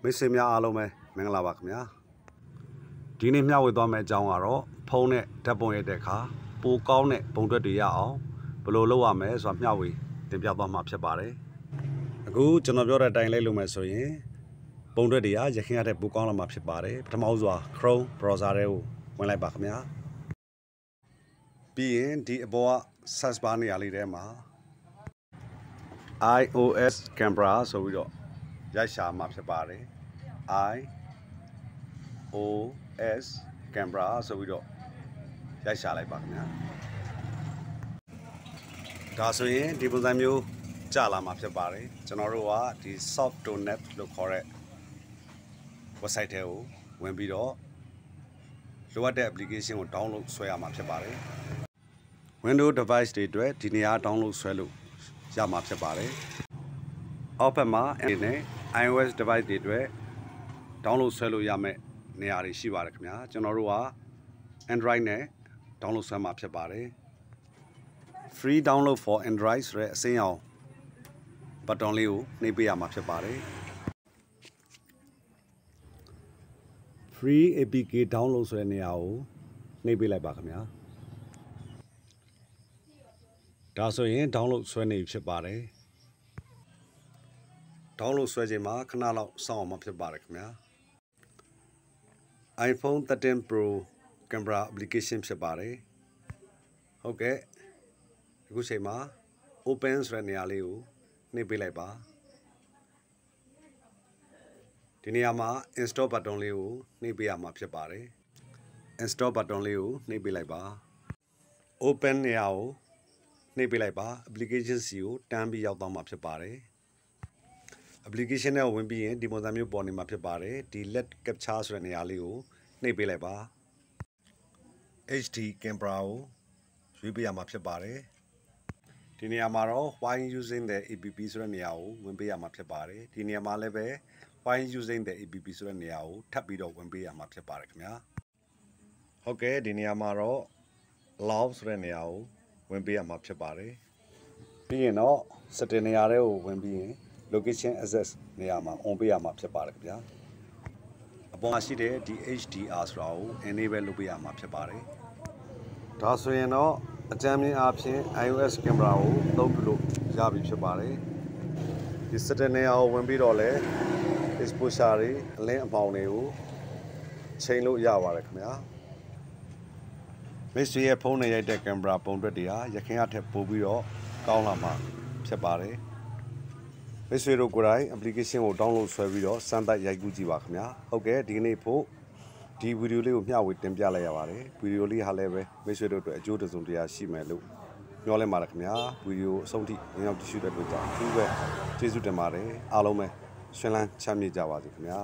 မိတ်ဆွေများအားလုံးပဲမင်္ဂလာပါခင်ဗျာဒီနေ့မျှဝေသွားမယ့်အကြောင်းကတော့ဖုန်းနဲ့ဓာတ်ပုံရိုက်တဲ့အခါပိုကောင်းတဲ့ပုံတွက်တွေရအောင်ဘယ်လိုလုပ်ရမလဲဆိုတာမျှဝေတင်ပြသွားမှာဖြစ်ပါတယ်အခုကျွန်တော်ပြောတဲ့အတိုင်းလိုက်လို့မယ်ဆိုရင်ပုံတွက်တွေကရခင်ရတဲ့ပိုကောင်းလာမှာဖြစ်ပါတယ်ပထမဆုံး Chrome browser တွေကိုဝင်လိုက်ပါခင်ဗျာပြီးရင်ဒီအပေါ်က search bar နေရာလေးထဲမှာ iOS camera ဆိုပြီးတော့ရိုက်ရှာမှာဖြစ်ပါတယ် iOS camera ဆိုပြီးတော့ရိုက်ရှာလိုက်ပါခင်ဗျာဒါဆိုရင်ဒီပုံစံမျိုးကြာလာမှာဖြစ်ပါတယ်ကျွန်တော်တို့ကဒီ soft.net လို့ခေါ်တဲ့ website ထဲကိုဝင်ပြီးတော့လိုအပ်တဲ့ application ကို download ဆွဲရမှာဖြစ်ပါတယ် Windows device တွေအတွက်ဒီနေရာ download ဆွဲလို့ရမှာဖြစ်ပါတယ်အောက်ဘက်မှာနဲ့ iOS device တွေအတွက် download ဆွဲလို့ရမယ့်နေရာတွေရှိပါတယ်ခင်ဗျာကျွန်တော်တို့က Android နဲ့ download ဆွဲမှာဖြစ်ပါတယ် Free download for Android ဆိုတဲ့အစိမ်းရောင်ဘတ်တွန်လေးကိုနှိပ်ပေးရမှာဖြစ်ပါတယ် Free APK download ဆိုတဲ့နေရာကိုနှိပ်ပေးလိုက်ပါခင်ဗျာဒါဆိုရင် download ဆွဲနေပြီဖြစ်ပါတယ် download ဆွဲချိန်မှာခဏလောက်စောင့်အောင်မှာဖြစ်ပါတယ်ခင်ဗျာ iPhone 13 Pro camera application ဖြစ်ပါတယ်ဟုတ်ကဲ့အခုချိန်မှာ open ဆိုတဲ့နေရာလေးကိုနှိပ်ပေးလိုက်ပါဒီနေရာမှာ install button လေးကိုနှိပ်ပေးရမှာဖြစ်ပါတယ် install button လေးကိုနှိပ်ပေးလိုက်ပါ open နေရာကိုနှိပ်ပေးလိုက်ပါ application စီကိုတန်းပြီးရောက်သွားမှာဖြစ်ပါတယ် application နဲ့ဝင်ပြီးရင်ဒီပုံစံမျိုးပေါ်နေမှာဖြစ်ပါတယ်ဒီ let capture ဆိုတဲ့နေရာလေးကိုနှိပ်ပေးလိုက်ပါ HD camera ကိုရွေးပေးရမှာဖြစ်ပါတယ်ဒီနေရာမှာတော့ while using the app ဆိုတဲ့နေရာကိုဝင်ပေးရမှာဖြစ်ပါတယ်ဒီနေရာမှာလည်းပဲ while using the app ဆိုတဲ့နေရာကိုထပ်ပြီးတော့ဝင်ပေးရမှာဖြစ်ပါတယ်ခင်ဗျာဟုတ်ကဲ့ဒီနေရာမှာတော့ allow ဆိုတဲ့နေရာကိုဝင်ပေးရမှာဖြစ်ပါတယ်ပြီးရင်တော့ setting နေရာတွေကိုဝင်ပြီးရင် location access နေရာမှာ on ပေးရမှာဖြစ်ပါတယ်ခင်ဗျာအပေါ်မှာရှိတဲ့ဒီ HDR ဆိုတာကို enable လုပ်ပေးရမှာဖြစ်ပါတယ်ဒါဆိုရင်တော့အကြမ်းမြင်အားဖြင့် iOS camera ကိုသုံးလို့ရပြီဖြစ်ပါတယ်ဒီ setting နေရာကိုဝင်ပြီးတော့လဲ exposure တွေအလင်းအမှောင်တွေကိုချိန်လို့ရပါတယ်ခင်ဗျာမိတ်ဆွေရဲ့ဖုန်းနဲ့ရိုက်တဲ့ကင်မရာပုံတွက်တွေဟာရခင်ကထက်ပိုပြီးတော့ကောင်းလာမှာဖြစ်ပါတယ်မိတ်ဆွေတို့ကိုယ်တိုင် application ကို download ဆွဲပြီးတော့စမ်းသပ်ရိုက်ကူးကြည့်ပါခင်ဗျာဟုတ်ကဲ့ဒီကနေ့ဖို့ဒီဗီဒီယိုလေးကိုမျှဝေတင်ပြလိုက်ရပါတယ်ဗီဒီယိုလေးဟာလည်းပဲမိတ်ဆွေတို့အတွက်အကျိုးတစုံတရာရှိမယ်လို့ပြောလိုက်ပါတယ်ခင်ဗျာဗီဒီယိုအဆုံးထိဝင်ရောက်ကြည့်ရှုတဲ့အတွက်ကြောင့်အထူးပဲကျေးဇူးတင်ပါတယ်အားလုံးပဲရှင်လန်းချမ်းမြေ့ကြပါစေခင်ဗျာ